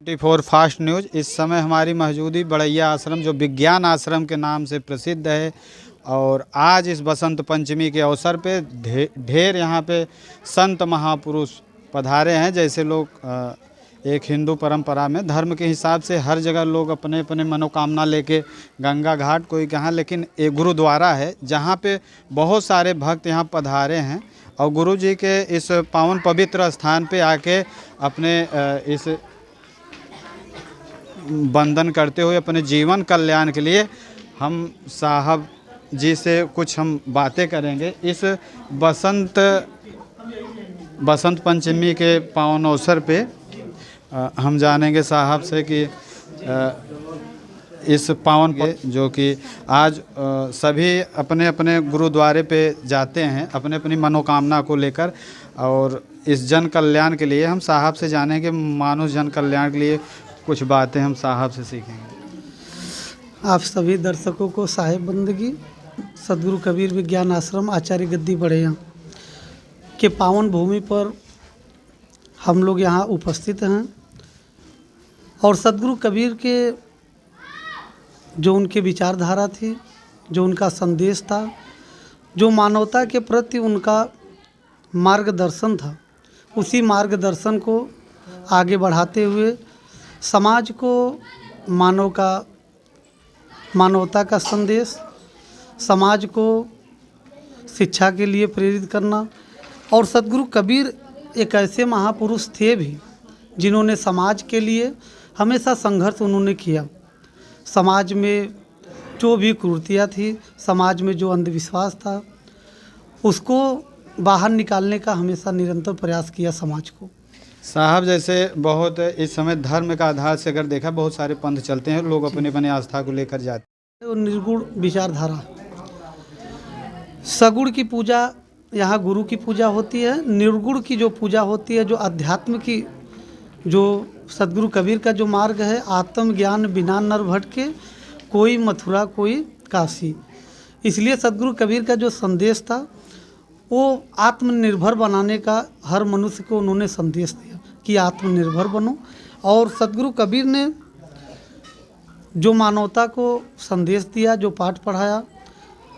24 fast news. इस समय हमारी मौजूदी बड़ैया आश्रम जो विज्ञान आश्रम के नाम से प्रसिद्ध है और आज इस बसंत पंचमी के अवसर पे ढेर यहाँ पे संत महापुरुष पधारे हैं। जैसे लोग एक हिंदू परंपरा में धर्म के हिसाब से हर जगह लोग अपने अपने मनोकामना लेके गंगा घाट कोई कहाँ, लेकिन एक गुरुद्वारा है जहाँ पे बहुत सारे भक्त यहाँ पधारे हैं और गुरु जी के इस पावन पवित्र स्थान पे आके अपने इस बंधन करते हुए अपने जीवन कल्याण के लिए हम साहब जी से कुछ हम बातें करेंगे। इस बसंत पंचमी के पावन अवसर पे हम जानेंगे साहब से कि इस पावन जो कि आज सभी अपने अपने गुरुद्वारे पे जाते हैं अपने अपनी मनोकामना को लेकर, और इस जन कल्याण के लिए हम साहब से जानेंगे। मानव जन कल्याण के लिए कुछ बातें हम साहब से सीखेंगे। आप सभी दर्शकों को साहिब बंदगी सदगुरु कबीर विज्ञान आश्रम आचार्य गद्दी बड़ैया के पावन भूमि पर हम लोग यहाँ उपस्थित हैं और सदगुरु कबीर के जो उनके विचारधारा थी, जो उनका संदेश था, जो मानवता के प्रति उनका मार्गदर्शन था, उसी मार्गदर्शन को आगे बढ़ाते हुए समाज को मानवता का संदेश, समाज को शिक्षा के लिए प्रेरित करना। और सदगुरु कबीर एक ऐसे महापुरुष थे भी जिन्होंने समाज के लिए हमेशा संघर्ष उन्होंने किया। समाज में जो भी कुरीतियाँ थी, समाज में जो अंधविश्वास था, उसको बाहर निकालने का हमेशा निरंतर प्रयास किया समाज को। साहब जैसे बहुत इस समय धर्म का आधार से अगर देखा बहुत सारे पंथ चलते हैं, लोग अपने अपने आस्था को लेकर जाते हैं। निर्गुण विचारधारा, सगुण की पूजा यहाँ गुरु की पूजा होती है, निर्गुण की जो पूजा होती है, जो अध्यात्म की, जो सदगुरु कबीर का जो मार्ग है, आत्म ज्ञान बिना नर भटके, कोई मथुरा कोई काशी। इसलिए सदगुरु कबीर का जो संदेश था वो आत्मनिर्भर बनाने का हर मनुष्य को उन्होंने संदेश दिया कि आत्मनिर्भर बनो। और सदगुरु कबीर ने जो मानवता को संदेश दिया, जो पाठ पढ़ाया,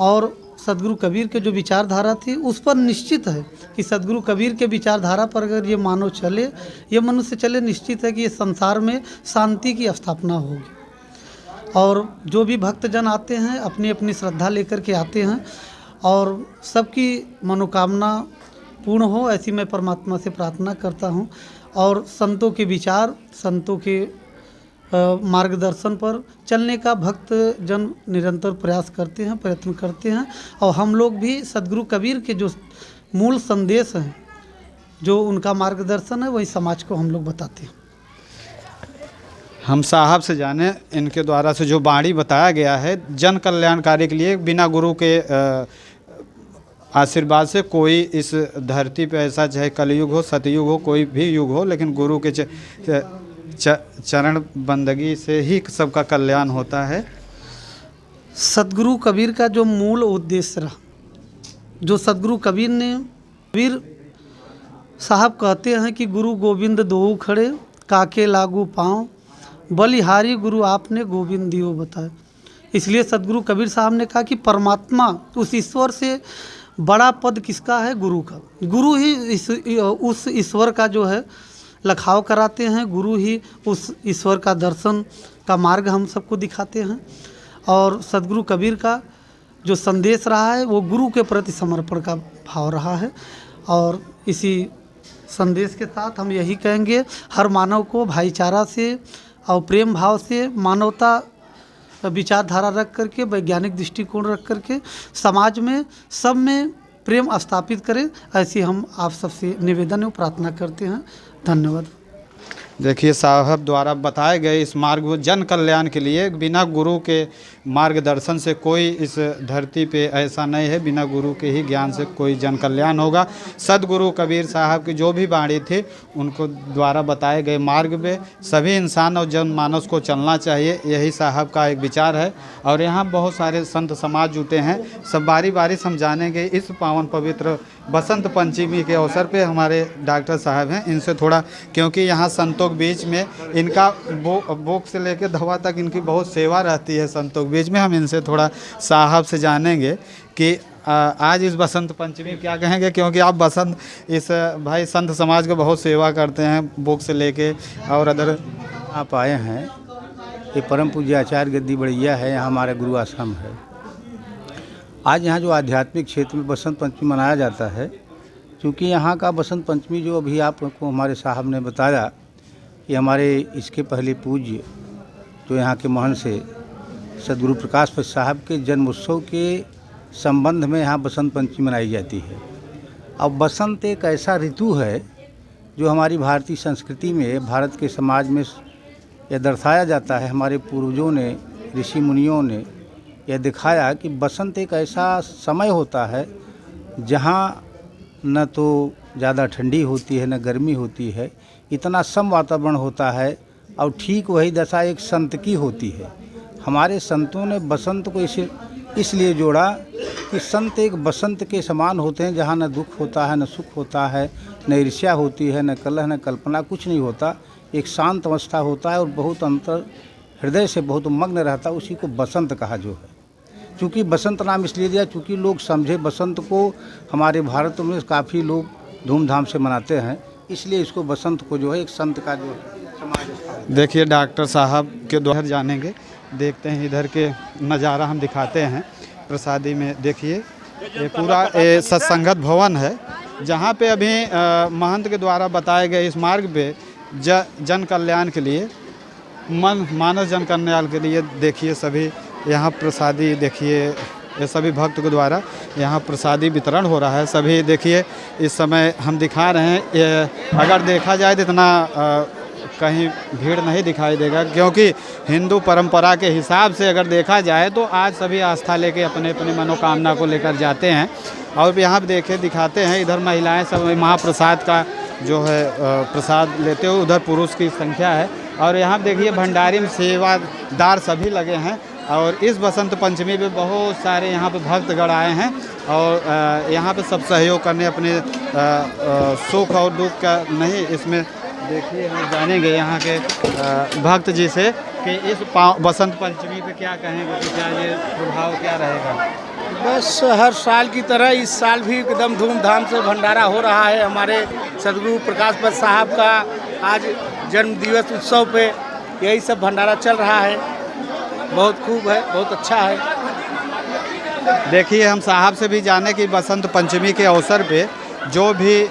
और सदगुरु कबीर के जो विचारधारा थी उस पर निश्चित है कि सदगुरु कबीर के विचारधारा पर अगर ये मानव चले, ये मनुष्य चले, निश्चित है कि ये संसार में शांति की स्थापना होगी। और जो भी भक्तजन आते हैं अपनी अपनी श्रद्धा लेकर के आते हैं और सबकी मनोकामना पूर्ण हो, ऐसी मैं परमात्मा से प्रार्थना करता हूँ। और संतों के विचार, संतों के मार्गदर्शन पर चलने का भक्त जन निरंतर प्रयास करते हैं, प्रयत्न करते हैं। और हम लोग भी सदगुरु कबीर के जो मूल संदेश हैं, जो उनका मार्गदर्शन है, वही समाज को हम लोग बताते हैं। हम साहब से जाने इनके द्वारा से जो वाणी बताया गया है जन कल्याणकारी के लिए, बिना गुरु के आशीर्वाद से कोई इस धरती पे, ऐसा चाहे कलयुग हो, सतयुग हो, कोई भी युग हो, लेकिन गुरु के चरण बंदगी से ही सबका कल्याण होता है। सदगुरु कबीर का जो मूल उद्देश्य रहा, जो सदगुरु कबीर साहब कहते हैं कि गुरु गोविंद दोऊ खड़े, काके लागू पाँव, बलिहारी गुरु आपने गोविंद दियो बताए। इसलिए सदगुरु कबीर साहब ने कहा कि परमात्मा, उस ईश्वर से बड़ा पद किसका है? गुरु का। गुरु ही उस ईश्वर का जो है लखाव कराते हैं, गुरु ही उस ईश्वर का दर्शन का मार्ग हम सबको दिखाते हैं। और सदगुरु कबीर का जो संदेश रहा है वो गुरु के प्रति समर्पण का भाव रहा है। और इसी संदेश के साथ हम यही कहेंगे, हर मानव को भाईचारा से और प्रेम भाव से, मानवता विचारधारा रख करके, वैज्ञानिक दृष्टिकोण रख करके समाज में सब में प्रेम स्थापित करें, ऐसी हम आप सबसे निवेदन और प्रार्थना करते हैं। धन्यवाद। देखिए साहब द्वारा बताए गए इस मार्ग जन कल्याण के लिए बिना गुरु के मार्गदर्शन से कोई इस धरती पे ऐसा नहीं है, बिना गुरु के ही ज्ञान से कोई जन कल्याण होगा। सदगुरु कबीर साहब की जो भी वाणी थी उनको द्वारा बताए गए मार्ग पे सभी इंसान और जनमानस को चलना चाहिए, यही साहब का एक विचार है। और यहाँ बहुत सारे संत समाज जुटे हैं, सब बारी बारी समझानेंगे। इस पावन पवित्र बसंत पंचमी के अवसर पे हमारे डॉक्टर साहब हैं, इनसे थोड़ा, क्योंकि यहाँ संतों के बीच में इनका बुक से लेकर दवा तक इनकी बहुत सेवा रहती है संतों के बीच में, हम इनसे थोड़ा साहब से जानेंगे कि आज इस बसंत पंचमी क्या कहेंगे, क्योंकि आप बसंत इस भाई संत समाज को बहुत सेवा करते हैं बुक से लेके और अदर। आप आए हैं, ये परम पूज्य आचार्य गद्दी बड़ैया है, यहाँ हमारा गुरु आश्रम है। आज यहाँ जो आध्यात्मिक क्षेत्र में बसंत पंचमी मनाया जाता है, क्योंकि यहाँ का बसंत पंचमी जो अभी आपको हमारे साहब ने बताया कि हमारे इसके पहले पूज्य जो यहाँ के महंत से सदगुरु प्रकाश पद साहब के जन्मोत्सव के संबंध में यहाँ बसंत पंचमी मनाई जाती है। अब बसंत एक ऐसा ऋतु है जो हमारी भारतीय संस्कृति में, भारत के समाज में यह दर्शाया जाता है। हमारे पूर्वजों ने, ऋषि मुनियों ने यह दिखाया कि बसंत एक ऐसा समय होता है जहाँ न तो ज़्यादा ठंडी होती है न गर्मी होती है, इतना सम वातावरण होता है। और ठीक वही दशा एक संत की होती है। हमारे संतों ने बसंत को इसलिए जोड़ा कि संत एक बसंत के समान होते हैं, जहाँ न दुख होता है, न सुख होता है, न ईर्ष्या होती है, न कलह, न कल्पना, कुछ नहीं होता। एक शांत अवस्था होता है और बहुत अंतर हृदय से बहुत मग्न रहता है, उसी को बसंत कहा जो है। चूँकि बसंत नाम इसलिए दिया चूँकि लोग समझे बसंत को, हमारे भारत में काफ़ी लोग धूमधाम से मनाते हैं, इसलिए इसको बसंत को जो है एक संत का जो समाज। देखिए डॉक्टर साहब के द्वारा जानेंगे, देखते हैं इधर के नज़ारा हम दिखाते हैं प्रसादी में। देखिए ये पूरा सत्संगत भवन है, जहाँ पे अभी महंत के द्वारा बताए गए इस मार्ग पे जन कल्याण के लिए, मानस जन कल्याण के लिए देखिए सभी यहाँ प्रसादी, देखिए ये सभी भक्त के द्वारा यहाँ प्रसादी वितरण हो रहा है। सभी देखिए इस समय हम दिखा रहे हैं, ये अगर देखा जाए तो इतना कहीं भीड़ नहीं दिखाई देगा, क्योंकि हिंदू परंपरा के हिसाब से अगर देखा जाए तो आज सभी आस्था लेके अपने अपने मनोकामना को लेकर जाते हैं। और यहाँ देखे दिखाते हैं, इधर महिलाएं सब महाप्रसाद का जो है प्रसाद लेते हुए, उधर पुरुष की संख्या है। और यहाँ देखिए भंडारी में सेवादार सभी लगे हैं। और इस बसंत पंचमी पे बहुत सारे यहाँ पे भक्तगण आए हैं और यहाँ पे सब सहयोग करने, अपने सुख और दुख का नहीं, इसमें देखिए हम जानेंगे यहाँ के भक्त जी से कि इस बसंत पंचमी पे क्या कहेंगे, कि क्या ये प्रभाव क्या रहेगा। बस हर साल की तरह इस साल भी एकदम धूमधाम से भंडारा हो रहा है। हमारे सदगुरु प्रकाश पद साहब का आज जन्म दिवस उत्सव पे यही सब भंडारा चल रहा है, बहुत खूब है, बहुत अच्छा है। देखिए हम साहब से भी जाने कि बसंत पंचमी के अवसर पे जो भी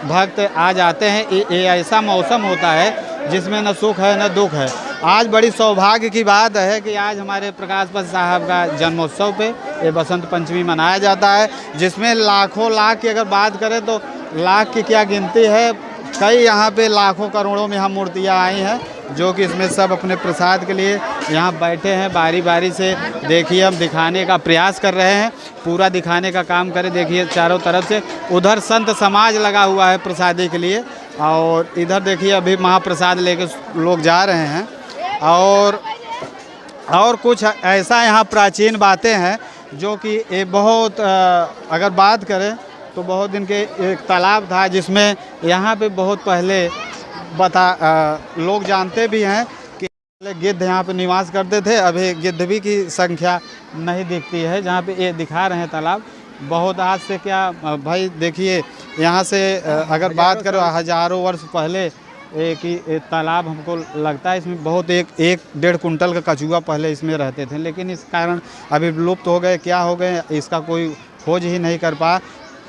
भक्त आज आते हैं, ये ऐसा मौसम होता है जिसमें न सुख है न दुख है। आज बड़ी सौभाग्य की बात है कि आज हमारे प्रकाश पद साहब का जन्मोत्सव पे ये बसंत पंचमी मनाया जाता है, जिसमें लाखों लाख की अगर बात करें तो लाख की क्या गिनती है, कई यहाँ पे लाखों करोड़ों में हम मूर्तियाँ आई हैं, जो कि इसमें सब अपने प्रसाद के लिए यहाँ बैठे हैं। बारी बारी से देखिए हम दिखाने का प्रयास कर रहे हैं, पूरा दिखाने का काम करें। देखिए चारों तरफ से उधर संत समाज लगा हुआ है प्रसादी के लिए, और इधर देखिए अभी महाप्रसाद लेके लोग जा रहे हैं। और कुछ ऐसा यहाँ प्राचीन बातें हैं जो कि ये बहुत अगर बात करें तो बहुत दिन के एक तालाब था, जिसमें यहाँ पे बहुत पहले लोग जानते भी हैं कि गिद्ध यहाँ पे निवास करते थे। अभी गिद्ध भी की संख्या नहीं दिखती है, जहाँ पे ये दिखा रहे हैं तालाब। बहुत आज से क्या भाई देखिए यहाँ से अगर बात करो हज़ारों वर्ष पहले एक तालाब हमको लगता है, इसमें बहुत एक 1.5 कुंटल का कछुआ पहले इसमें रहते थे, लेकिन इस कारण अभी लुप्त हो गए, क्या हो गए इसका कोई खोज ही नहीं कर पाया।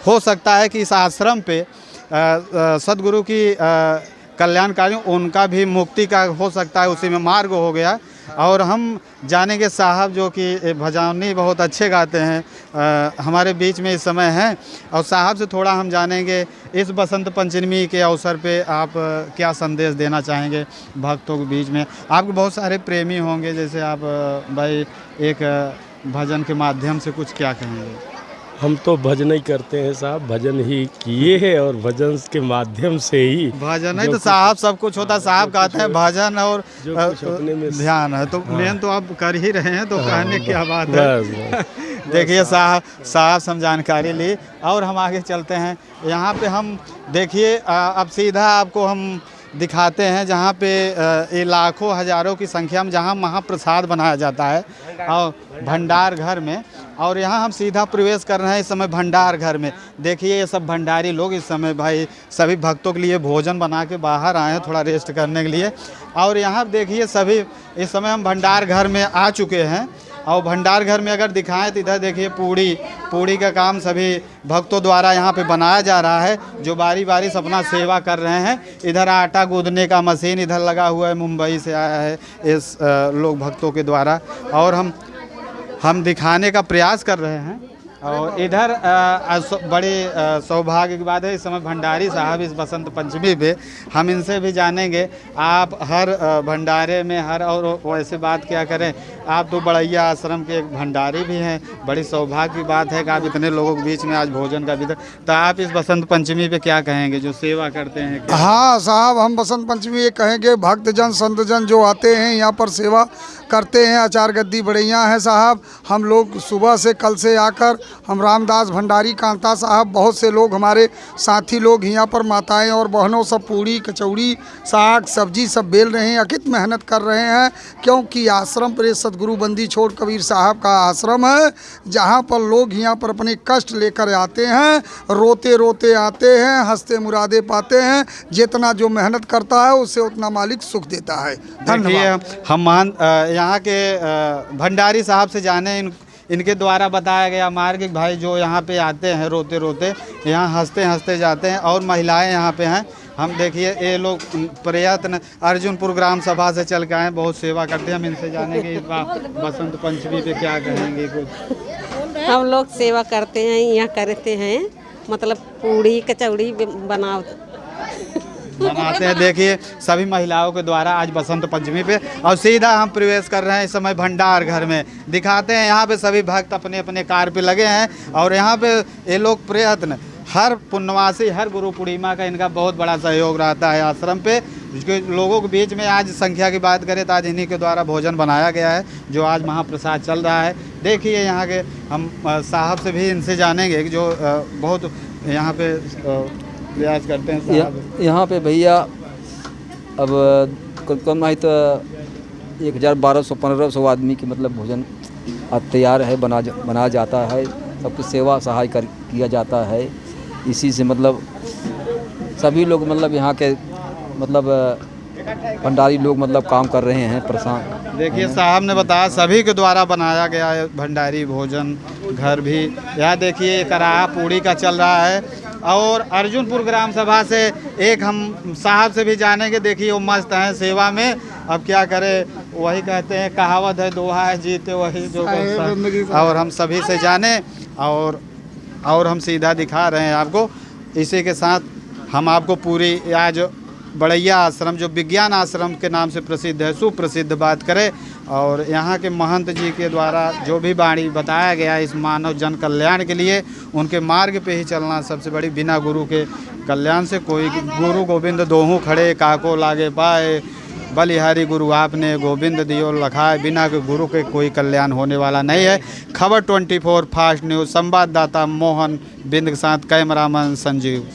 हो सकता है कि इस आश्रम पे सदगुरु की कल्याणकारी उनका भी मुक्ति का हो सकता है, उसी में मार्ग हो गया। और हम जानेंगे साहब जो कि भजनी बहुत अच्छे गाते हैं, हमारे बीच में इस समय हैं और साहब से थोड़ा हम जानेंगे इस बसंत पंचमी के अवसर पे आप क्या संदेश देना चाहेंगे भक्तों के बीच में। आपके बहुत सारे प्रेमी होंगे, जैसे आप भाई एक भजन के माध्यम से कुछ क्या कहेंगे। हम तो भजन ही करते हैं साहब, भजन ही किए हैं और भजन के माध्यम से ही भजन है तो साहब सब कुछ होता है। साहब कहते हैं भजन और जो कुछ अपने में ध्यान है, तो मेन तो आप कर ही रहे हैं, तो कहने की क्या बात है। बस देखिए साहब से हम जानकारी ली और हम आगे चलते हैं। यहाँ पे हम देखिए अब सीधा आपको हम दिखाते हैं जहाँ पे ये लाखों हज़ारों की संख्या में जहाँ महाप्रसाद बनाया जाता है और भंडार घर में, और यहाँ हम सीधा प्रवेश कर रहे हैं इस समय भंडार घर में। देखिए ये सब भंडारी लोग इस समय भाई सभी भक्तों के लिए भोजन बना के बाहर आए हैं थोड़ा रेस्ट करने के लिए। और यहाँ देखिए सभी इस समय हम भंडार घर में आ चुके हैं और भंडार घर में अगर दिखाएं तो इधर देखिए पूड़ी का काम सभी भक्तों द्वारा यहाँ पे बनाया जा रहा है, जो बारी बारी से अपना सेवा कर रहे हैं। इधर आटा गूंदने का मशीन इधर लगा हुआ है, मुंबई से आया है इस लोग भक्तों के द्वारा, और हम दिखाने का प्रयास कर रहे हैं। और इधर बड़े सौभाग्य की बात है इस समय भंडारी साहब इस बसंत पंचमी पे, हम इनसे भी जानेंगे। आप हर भंडारे में हर और वैसे बात क्या करें, आप तो बड़ैया आश्रम के एक भंडारी भी हैं। बड़ी सौभाग्य की बात है कि आप इतने लोगों के बीच में आज भोजन का वितरण, तो आप इस बसंत पंचमी पे क्या कहेंगे जो सेवा करते हैं। हाँ साहब, हम बसंत पंचमी ये कहेंगे, भक्तजन संतजन जो आते हैं यहाँ पर सेवा करते हैं, आचार गद्दी बढ़िया है साहब। हम लोग सुबह से कल से आकर हम रामदास भंडारी कांता साहब, बहुत से लोग हमारे साथी लोग यहाँ पर माताएं और बहनों सब पूड़ी कचौड़ी साग सब्जी सब बेल रहे हैं, अकित मेहनत कर रहे हैं, क्योंकि आश्रम पर सदगुरु बंदी छोड़ कबीर साहब का आश्रम है, जहाँ पर लोग यहाँ पर अपने कष्ट लेकर आते हैं, रोते रोते आते हैं, हंसते मुरादे पाते हैं। जितना जो मेहनत करता है उससे उतना मालिक सुख देता है। धन्यवाद। हम यहाँ के भंडारी साहब से जाने इनके द्वारा बताया गया मार्ग भाई जो यहाँ पे आते हैं रोते रोते, यहाँ हंसते हंसते जाते हैं, और महिलाएं यहाँ पे हैं। हम देखिए ये लोग प्रयत्न अर्जुनपुर ग्राम सभा से चल के आए, बहुत सेवा करते हैं। हम इनसे जानेंगे इस बार बसंत पंचमी पे क्या कहेंगे कुछ। हम लोग सेवा करते हैं, यहाँ करते हैं, मतलब पूड़ी कचौड़ी बनाते हैं। देखिए सभी महिलाओं के द्वारा आज बसंत पंचमी पे, और सीधा हम प्रवेश कर रहे हैं इस समय भंडार घर में। दिखाते हैं यहाँ पे सभी भक्त अपने अपने कार्य पे लगे हैं, और यहाँ पे ये लोग प्रयत्न हर पुण्यवासी हर गुरु पूर्णिमा का इनका बहुत बड़ा सहयोग रहता है आश्रम पे। जिसके लोगों के बीच में आज संख्या की बात करें तो आज इन्हीं के द्वारा भोजन बनाया गया है, जो आज महाप्रसाद चल रहा है। देखिए यहाँ के हम साहब से भी इनसे जानेंगे जो बहुत यहाँ पे प्रयास करते हैं। यहाँ पे भैया अब कम नहीं तो 1200-1500 आदमी की मतलब भोजन तैयार है, बनाया जाता है, सबकी सेवा सहाय किया जाता है। इसी से मतलब सभी लोग मतलब यहाँ के मतलब भंडारी लोग मतलब काम कर रहे हैं, परेशान। देखिए साहब ने बताया सभी के द्वारा बनाया गया है भंडारी भोजन घर भी। यहाँ देखिए कराहा पूड़ी का चल रहा है, और अर्जुनपुर ग्राम सभा से एक हम साहब से भी जानेंगे। देखिए वो मस्त हैं सेवा में। अब क्या करें, वही कहते हैं कहावत है, दोहा है, जीते वही जो। और हम सभी से जाने और हम सीधा दिखा रहे हैं आपको। इसी के साथ हम आपको पूरी आज बड़ैया आश्रम जो विज्ञान आश्रम के नाम से प्रसिद्ध है, सुप्रसिद्ध बात करें, और यहाँ के महंत जी के द्वारा जो भी वाणी बताया गया इस मानव जन कल्याण के लिए, उनके मार्ग पे ही चलना सबसे बड़ी। बिना गुरु के कल्याण से कोई गुरु गोविंद दोहूँ खड़े काको लागे पाए, बलिहारी गुरु आपने गोविंद दियो लखाए। बिना के गुरु के कोई कल्याण होने वाला नहीं है। खबर 24 फास्ट न्यूज़, संवाददाता मोहन बिंद के साथ कैमरामैन संजीव।